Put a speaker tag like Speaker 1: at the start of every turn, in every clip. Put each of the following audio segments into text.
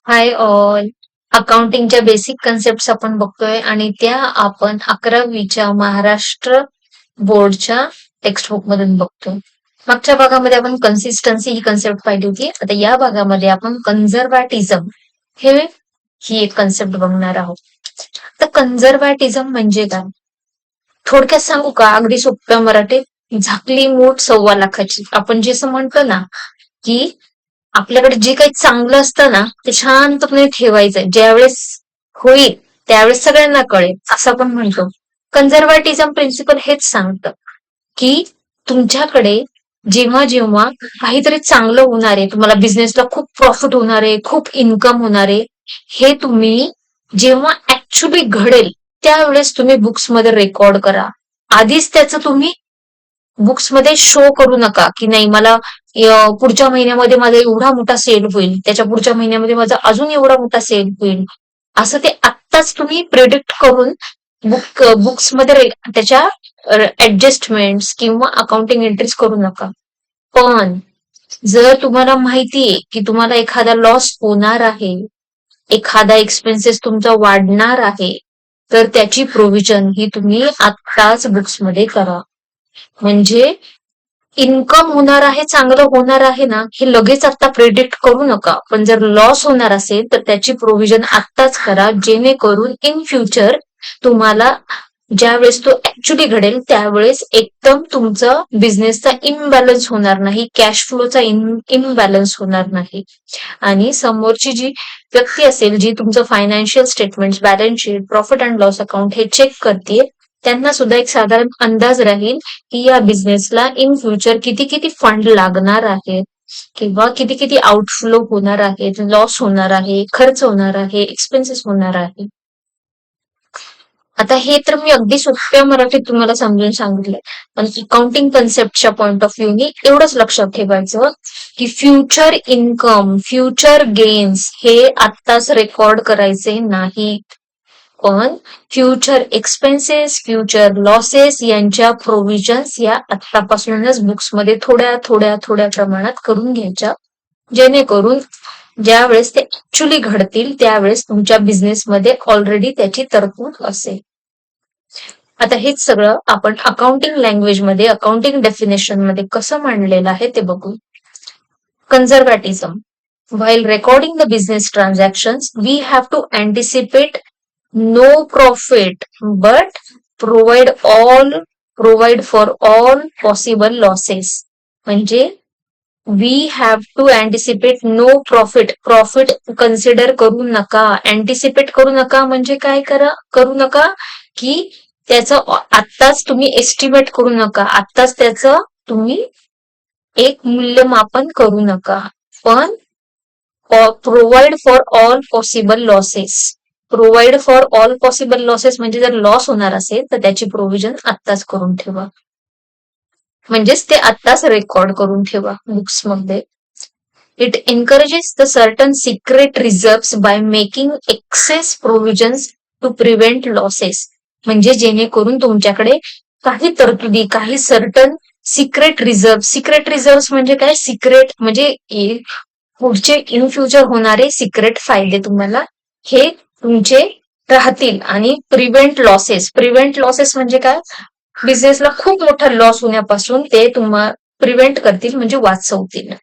Speaker 1: Hi all. अकाउंटिंगच्या basic concept आपण बघतोय आणि त्या आपण 11वीच्या महाराष्ट्र बोर्डच्या टेक्स्टबुक मधून बघतोय. मागच्या भागामध्ये आपण कन्सिस्टन्सी ही कन्सेप्ट पाहिली होती. आता या भागामध्ये आपण कन्झर्व्हॅटिझम ही एक कन्सेप्ट बघणार आहोत. तर कन्झर्व्हॅटिझम म्हणजे काय? थोडक्यात सांगू का? अगदी सोप्या मराठीत, झाकली मूठ 1.25 लाखाची. आपण जे असं म्हणतो ना, की आपल्याकडे जे काही चांगलं असतं ना ते शांतपणे ठेवायचं, ज्यावेळेस होईल त्यावेळेस सगळ्यांना कळेल असं आपण म्हणतो. कन्झर्व्हेटिझम प्रिन्सिपल हेच सांगतं की तुमच्याकडे जेव्हा जेव्हा काहीतरी चांगलं होणार आहे, तुम्हाला बिझनेसला खूप प्रॉफिट होणार आहे, खूप इन्कम होणार आहे, हे तुम्ही जेव्हा ऍक्च्युली घडेल त्यावेळेस तुम्ही बुक्स मध्ये रेकॉर्ड करा. आधीच त्याचं तुम्ही बुक्स मध्ये शो करू नका की नाही मला पुढच्या महिन्यामध्ये माझा एवढा मोठा सेल होईल, त्याच्या पुढच्या महिन्यामध्ये माझा अजून एवढा मोठा सेल होईल, असं ते आत्ताच तुम्ही प्रिडिक्ट करून बुक्स मध्ये त्याच्या ऍडजस्टमेंट किंवा अकाउंटिंग एंट्रीज करू नका. पण जर तुम्हाला माहितीये की तुम्हाला एखादा लॉस होणार आहे, एखादा एक्सपेन्सेस तुमचा वाढणार आहे, तर त्याची प्रोव्हिजन ही तुम्ही आत्ताच बुक्स मध्ये करा. म्हणजे इन्कम होणार आहे, चांगलं होणार आहे ना, हे लगेच आता प्रेडिक्ट करू नका. पण जर लॉस होणार असेल तर त्याची प्रोव्हिजन आत्ताच करा, जेणेकरून इन फ्युचर तुम्हाला ज्यावेळेस तो ऍक्च्युली घडेल त्यावेळेस एकदम तुमचा बिझनेसचा इम्बॅलन्स होणार नाही, कॅश फ्लोचा इम्बॅलन्स होणार नाही. आणि समोरची जी व्यक्ती असेल, जी तुमचं financial statement, balance sheet, profit and loss account हे चेक करते, त्यांना सुद्धा एक साधारण अंदाज राहील की या बिझनेसला इन फ्युचर किती किती फंड लागणार आहेत किंवा किती किती आउटफ्लो होणार आहेत, लॉस होणार आहे, खर्च होणार आहे, एक्सपेन्सेस होणार आहे. आता हे तर मी अगदी सोप्या मराठीत तुम्हाला समजून सांगितलंय, पण अकाउंटिंग कन्सेप्टच्या पॉइंट ऑफ व्ह्यूनी एवढंच लक्षात ठेवायचं की फ्युचर इन्कम, फ्युचर गेन्स हे आत्ताच रेकॉर्ड करायचे नाही, पण फ्युचर एक्सपेन्सेस, फ्युचर लॉसेस यांच्या प्रोव्हिजन्स या आतापासूनच बुक्समध्ये थोड्या थोड्या थोड्या प्रमाणात करून घ्यायच्या, जेणेकरून ज्यावेळेस ते ऍक्च्युली घडतील त्यावेळेस तुमच्या बिझनेसमध्ये ऑलरेडी त्याची तरतूद असेल. आता हेच सगळं आपण अकाउंटिंग लँग्वेज मध्ये, अकाउंटिंग डेफिनेशन मध्ये कसं मांडलेलं आहे ते बघू. Conservatism. While recording the business transactions, we have to anticipate no profit but provide for all possible losses. म्हणजे we have to anticipate no profit. Profit consider करू नका. अँटिसिपेट करू नका म्हणजे काय करू नका की त्याचं आत्ताच तुम्ही एस्टिमेट करू नका, आत्ताच त्याचं तुम्ही एक मूल्यमापन करू नका. पण provide for all possible losses. Provide for all possible losses म्हणजे जर लॉस होणार असेल तर त्याची प्रोव्हिजन आत्ताच करून ठेवा, म्हणजेच ते आत्ताच रेकॉर्ड करून ठेवा बुक्स मध्ये. It encourages the certain secret reserves by making excess provisions to prevent losses. म्हणजे जेणेकरून तुमच्याकडे काही तरतुदी, काही सर्टन सिक्रेट रिझर्व्ह म्हणजे काय? सिक्रेट म्हणजे पुढचे इन फ्युचर होणारे सिक्रेट फायदे तुम्हाला हे तुमचे राहतील. आणि प्रिव्हेंट लॉसेस म्हणजे काय? बिझनेसला खूप मोठा लॉस होण्यापासून ते तुम्हाला प्रिव्हेंट करतील, म्हणजे वाचवतील.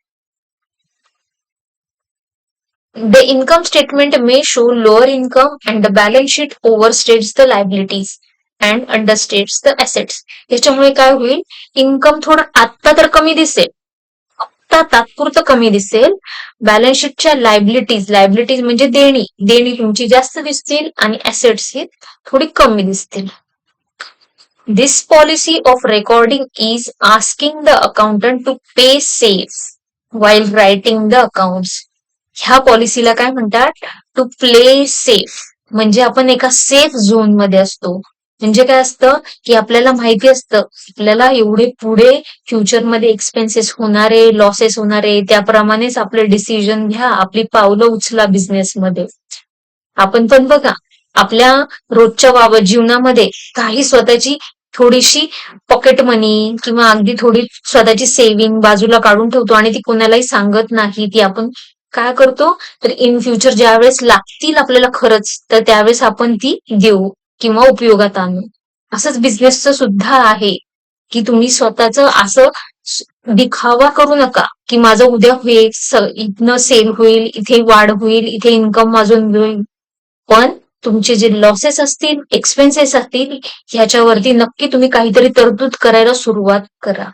Speaker 1: The income statement may show lower income and the balance sheet overstates the liabilities and understates the assets. याच्यामुळे काय होईल? इन्कम थोडं आत्ता तर कमी दिसेल, आत्ता तात्पुरतं कमी दिसेल. बॅलन्स शीटच्या लायबिलिटीज म्हणजे देणी तुमची जास्त दिसतील आणि ऍसेट्स ही थोडी कमी दिसतील. This policy of recording is asking the accountant to pay safe while writing the accounts. ह्या पॉलिसीला काय म्हणतात? To play safe. म्हणजे आपण एका सेफ झोन मध्ये असतो. म्हणजे काय असतं की आपल्याला माहिती असतं आपल्याला एवढे पुढे फ्युचरमध्ये एक्सपेन्सेस होणारे, लॉसेस होणारे, त्याप्रमाणेच आपले डिसिजन घ्या, आपली पावलं उचला बिझनेसमध्ये. आपण पण बघा आपल्या रोजच्या जीवनामध्ये काही स्वतःची थोडीशी पॉकेट मनी किंवा अगदी थोडी स्वतःची सेव्हिंग बाजूला काढून ठेवतो आणि ती कोणालाही सांगत नाही, ती आपण काय करतो, तर इन फ्युचर ज्यावेळेस लागतील आपल्याला खरंच, तर त्यावेळेस आपण ती देऊ किंवा उपयोगात आणू. असंच बिझनेसचं सुद्धा आहे, की तुम्ही स्वतःच असं दिखावा करू नका, की माझं उद्या होईल, इथनं सेल होईल, इथे वाढ होईल, इथे इन्कम अजून होईल. पण तुमचे जे लॉसेस असतील, एक्सपेन्सेस असतील, ह्याच्यावरती नक्की तुम्ही काहीतरी तरतूद करायला सुरुवात करा.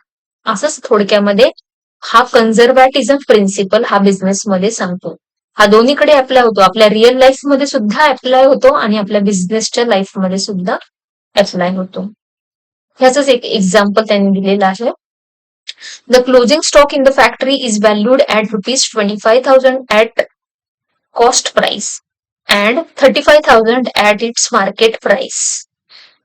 Speaker 1: असंच थोडक्यामध्ये हा कन्झर्व्हॅटिझम प्रिन्सिपल हा बिझनेसमध्ये सांगतो. हा दोन्हीकडे अप्लाय होतो. आपल्या रिअल लाईफमध्ये सुद्धा अप्लाय होतो आणि आपल्या बिझनेसच्या लाईफमध्ये सुद्धा अप्लाय होतो. ह्याच एक एक्झाम्पल त्यांनी दिलेलं आहे. The closing stock in the factory is valued at rupees 25,000 at cost price and 35,000 at its market price.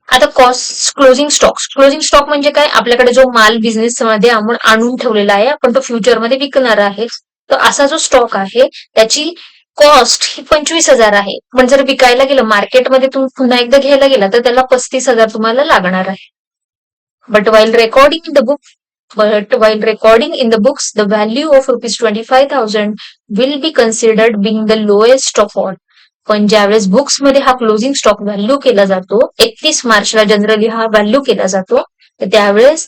Speaker 1: आता क्लोजिंग स्टॉक म्हणजे काय, आपल्याकडे जो माल बिझनेस मध्ये आपण आणून ठेवलेला आहे, आपण तो फ्युचर मध्ये विकणार आहे. तर असा जो स्टॉक आहे त्याची कॉस्ट ही 25,000 आहे. पण जर विकायला गेलं मार्केटमध्ये, तुम्ही पुन्हा एकदा घ्यायला गेला तर त्याला 35,000 तुम्हाला लागणार आहे. But while recording in the books, the value of rupees 25,000 will be considered being the lowest of all. पण ज्यावेळेस बुक्स मध्ये हा क्लोजिंग स्टॉक व्हॅल्यू केला जातो, 31 मार्चला जनरली हा व्हॅल्यू केला जातो, तर त्यावेळेस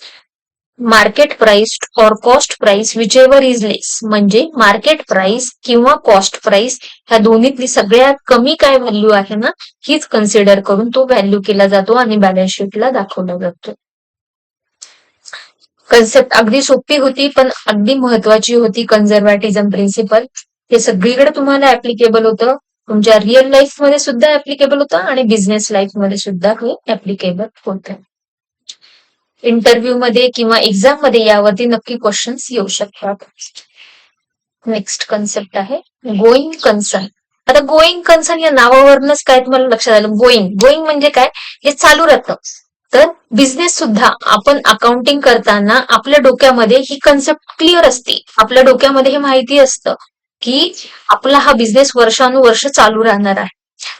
Speaker 1: मार्केट प्राइस और cost price whichever is less, म्हणजे मार्केट प्राइस किंवा कॉस्ट प्राइस ह्या दोन्हीतली सगळ्यात कमी काय व्हॅल्यू आहे ना, हीच कन्सिडर करून तो व्हॅल्यू केला जातो आणि बॅलन्स शीटला दाखवला जातो. कन्सेप्ट अगदी सोपी होती, पण अगदी महत्वाची होती. कन्झर्व्हॅटिझम प्रिन्सिपल हे सगळीकडे तुम्हाला ऍप्लिकेबल होतं. तुमच्या रिअल लाईफ मध्ये सुद्धा ऍप्लिकेबल होतं आणि बिझनेस लाईफ मध्ये सुद्धा हे ऍप्लिकेबल होतं. इंटरव्ह्यू मध्ये किंवा एक्झाम मध्ये यावरती नक्की क्वेश्चन्स येऊ शकतात. नेक्स्ट कन्सेप्ट आहे गोईंग कन्सर्न. आता गोईंग कन्सर्न या नावावरूनच काय तुम्हाला लक्षात आलं, गोईंग म्हणजे काय, हे चालू राहतं. तर बिझनेस सुद्धा आपण अकाउंटिंग करताना आपल्या डोक्यामध्ये ही कन्सेप्ट क्लिअर असते. आपल्या डोक्यामध्ये हे माहिती असतं की आपला हा बिझनेस वर्षानुवर्ष चालू राहणार आहे.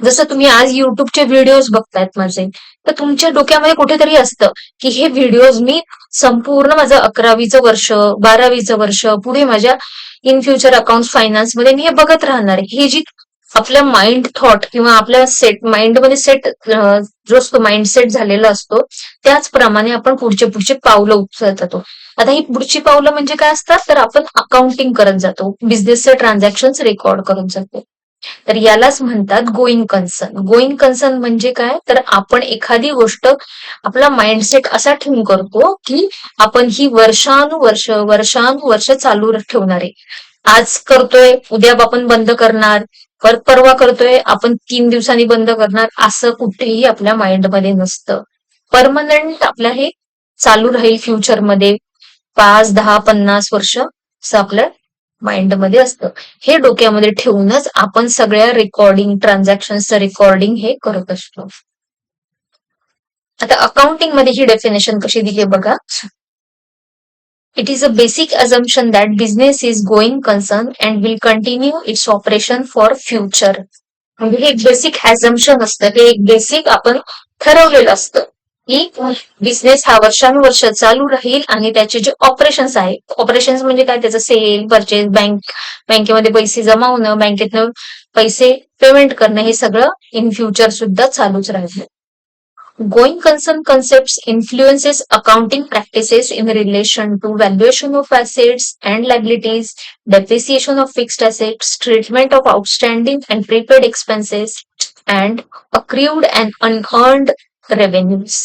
Speaker 1: जसं तुम्ही आज युट्यूबचे व्हिडिओज बघतायत माझे, तर तुमच्या डोक्यामध्ये कुठेतरी असतं की हे व्हिडिओज मी संपूर्ण माझं 11वीचं वर्ष, 12वीचं वर्ष, पुढे माझ्या इन फ्युचर अकाउंट फायनान्स मध्ये मी हे बघत राहणार आहे. ही जी आपल्या माइंड थॉट किंवा आपल्या माइंडमध्ये जो असतो माइंडसेट झालेला असतो, त्याचप्रमाणे आपण पुढचे पावलं उचलत जातो. आता ही पुढची पावलं म्हणजे काय असतात, तर आपण अकाउंटिंग करत जातो, बिझनेसचे ट्रान्झॅक्शन रेकॉर्ड करत जातो. तर यालाच म्हणतात गोईंग कन्सर्न. गोईंग कन्सर्न म्हणजे काय, तर आपण एखादी गोष्ट आपला माइंडसेट असा ठेवून करतो की आपण ही वर्षानुवर्ष चालू ठेवणार आहे. आज करतोय, उद्या आपण बंद करणार, परवा करतोय, आपण 3 दिवसांनी बंद करणार, असं कुठेही आपल्या माइंडमध्ये नसतं. परमनंट आपल्या हे चालू राहील फ्युचरमध्ये 5, 10, 50 वर्ष असं आपल्या माइंडमध्ये असतं. हे डोक्यामध्ये ठेवूनच आपण सगळ्या ट्रान्झॅक्शनचं रेकॉर्डिंग हे करत असतो. आता अकाउंटिंग मध्ये ही डेफिनेशन कशी दिली बघा. It is a basic assumption that business is going concern and will continue its operation for future. म्हणजे हे एक बेसिक ॲझम्पशन असतं, ते एक बेसिक आपण ठरवलेलं असतं की बिझनेस हा वर्षानुवर्ष चालू राहील आणि त्याचे जे ऑपरेशन्स आहेत, ऑपरेशन्स म्हणजे काय, त्याचं सेल, परचेस, बँकेमध्ये पैसे जमा होणं, बँकेतनं पैसे पेमेंट करणं, हे सगळं इन फ्युचर सुद्धा चालूच राहील. Going concern concepts influences accounting practices in relation to valuation of assets and liabilities, depreciation of fixed assets, treatment of outstanding and prepaid expenses, and accrued and unearned revenues.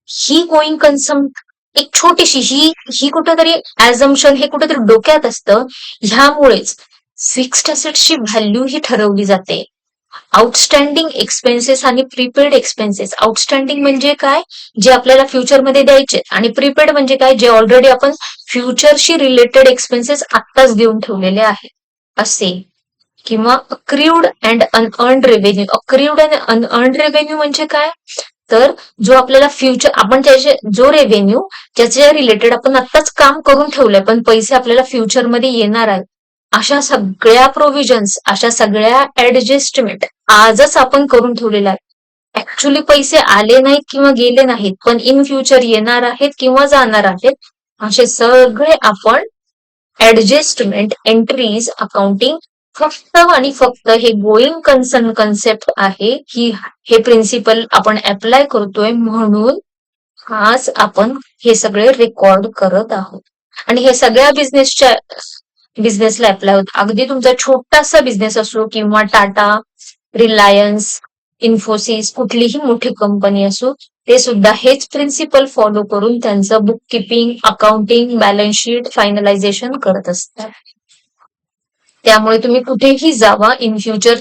Speaker 1: He going concern एक छोटीशी ही कुठेतरी ॲझम्पशन हे कुठेतरी डोक्यात असतं. ह्यामुळेच fixed असेट्सची value ही ठरवली जाते. Outstanding expenses आणि प्रीपेड एक्सपेन्सेस. आउटस्टँडिंग म्हणजे काय, जे आपल्याला फ्युचरमध्ये द्यायचे, आणि प्रीपेड म्हणजे काय, जे ऑलरेडी आपण फ्युचरशी रिलेटेड एक्सपेन्सेस आत्ताच देऊन ठेवलेले आहेत असे. किंवा accrued and unearned revenue. Accrued and unearned revenue म्हणजे काय, तर जो आपल्याला फ्युचर आपण त्याचे जो रेव्हेन्यू ज्याच्या रिलेटेड आपण आत्ताच काम करून ठेवलंय पण पैसे आपल्याला फ्युचरमध्ये येणार आहेत, अशा सगळ्या प्रोव्हिजन्स, अशा सगळ्या ऍडजस्टमेंट आजच आपण करून ठेवलेल्या आहेत. ऍक्च्युली पैसे आले नाहीत किंवा गेले नाहीत, पण इन फ्युचर येणार आहेत किंवा जाणार आहेत, असे सगळे आपण ऍडजस्टमेंट, एंट्रीज, अकाउंटिंग फक्त आणि फक्त हे गोईंग कन्सर्न कन्सेप्ट आहे की हे प्रिन्सिपल आपण अप्लाय करतोय म्हणून आज आपण हे सगळे रेकॉर्ड करत आहोत. आणि हे सगळ्या बिझनेसला अप्लाय होत. अगदी तुमचा छोटासा बिझनेस असो किंवा टाटा, रिलायन्स, इन्फोसिस, कुठलीही मोठी कंपनी असो, ते सुद्धा हेच प्रिन्सिपल फॉलो करून त्यांचं book keeping, accounting, balance sheet, finalisation करत असतात. त्यामुळे तुम्ही कुठेही जावा इन फ्युचर,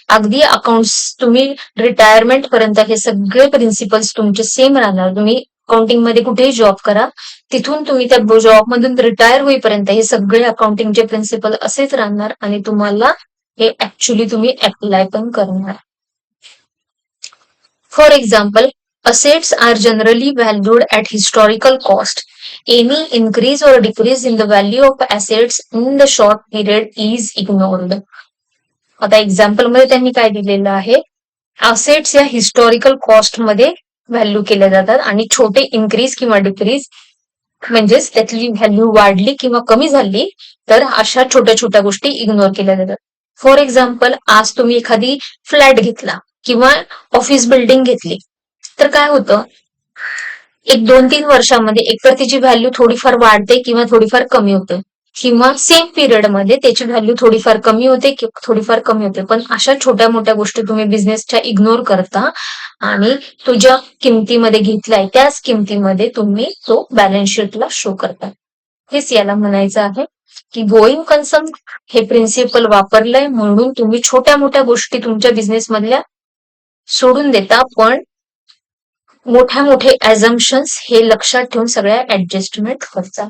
Speaker 1: अगदी अकाउंट्स तुम्ही रिटायरमेंट पर्यंत हे सगळे प्रिन्सिपल्स तुमचे सेम राहणार. तुम्ही अकाउंटिंग मध्ये कुठेही जॉब करा, तिथून तुम्ही त्या जॉब मधून रिटायर होईपर्यंत हे सगळे अकाउंटिंगचे प्रिन्सिपल असेच राहणार आणि तुम्हाला हे ऍक्च्युली तुम्ही अप्लाय पण करणार. For example, assets are generally valued at historical cost. Any increase or decrease in the value of assets in the short period is ignored. आता एक्झाम्पल मध्ये त्यांनी काय दिलेलं आहे, असेट्स या हिस्टॉरिकल कॉस्ट मध्ये व्हॅल्यू केल्या जातात आणि छोटे इन्क्रीज किंवा डिक्रीज म्हणजेच त्यातली व्हॅल्यू वाढली किंवा कमी झाली तर अशा छोट्या छोट्या गोष्टी इग्नोर केल्या जातात. फॉर एक्झाम्पल, आज तुम्ही एखादी फ्लॅट घेतला किंवा ऑफिस बिल्डिंग घेतली तर काय होतं, एक 2-3 वर्षामध्ये एकतर तिची व्हॅल्यू थोडीफार वाढते किंवा थोडीफार कमी होते, किंवा सेम पिरियड मध्ये त्याची व्हॅल्यू थोडीफार कमी होते किंवा थोडीफार कमी होते. पण अशा छोट्या मोठ्या गोष्टी तुम्ही बिझनेसच्या इग्नोर करता आणि तुझ्या किमतीमध्ये घेतलाय त्याच किमतीमध्ये तुम्ही तो बॅलन्स शीटला शो करता. हेच याला म्हणायचं आहे की गोईंग कन्सर्न हे प्रिन्सिपल वापरलंय म्हणून तुम्ही छोट्या मोठ्या गोष्टी तुमच्या बिझनेस मधल्या सोडून देता, पण मोठ्या मोठे ऍझम्पशन्स हे लक्षात ठेवून सगळ्या ऍडजस्टमेंट करता.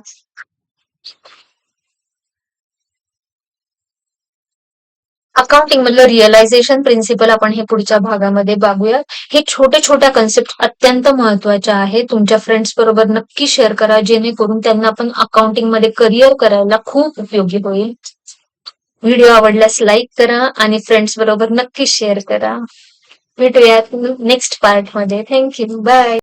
Speaker 1: अकाउंटिंग मधलं रिअलायझेशन प्रिन्सिपल आपण हे पुढच्या भागामध्ये बघूया. हे छोटे छोट्या कन्सेप्ट अत्यंत महत्वाच्या आहेत. तुमच्या फ्रेंड्स बरोबर नक्की शेअर करा, जेणेकरून त्यांना पण अकाउंटिंग मध्ये करिअर करायला खूप उपयोगी होईल. व्हिडिओ आवडल्यास लाईक करा आणि फ्रेंड्स बरोबर नक्की शेअर करा. भेटूयात नेक्स्ट पार्ट मध्ये. Thank you, bye.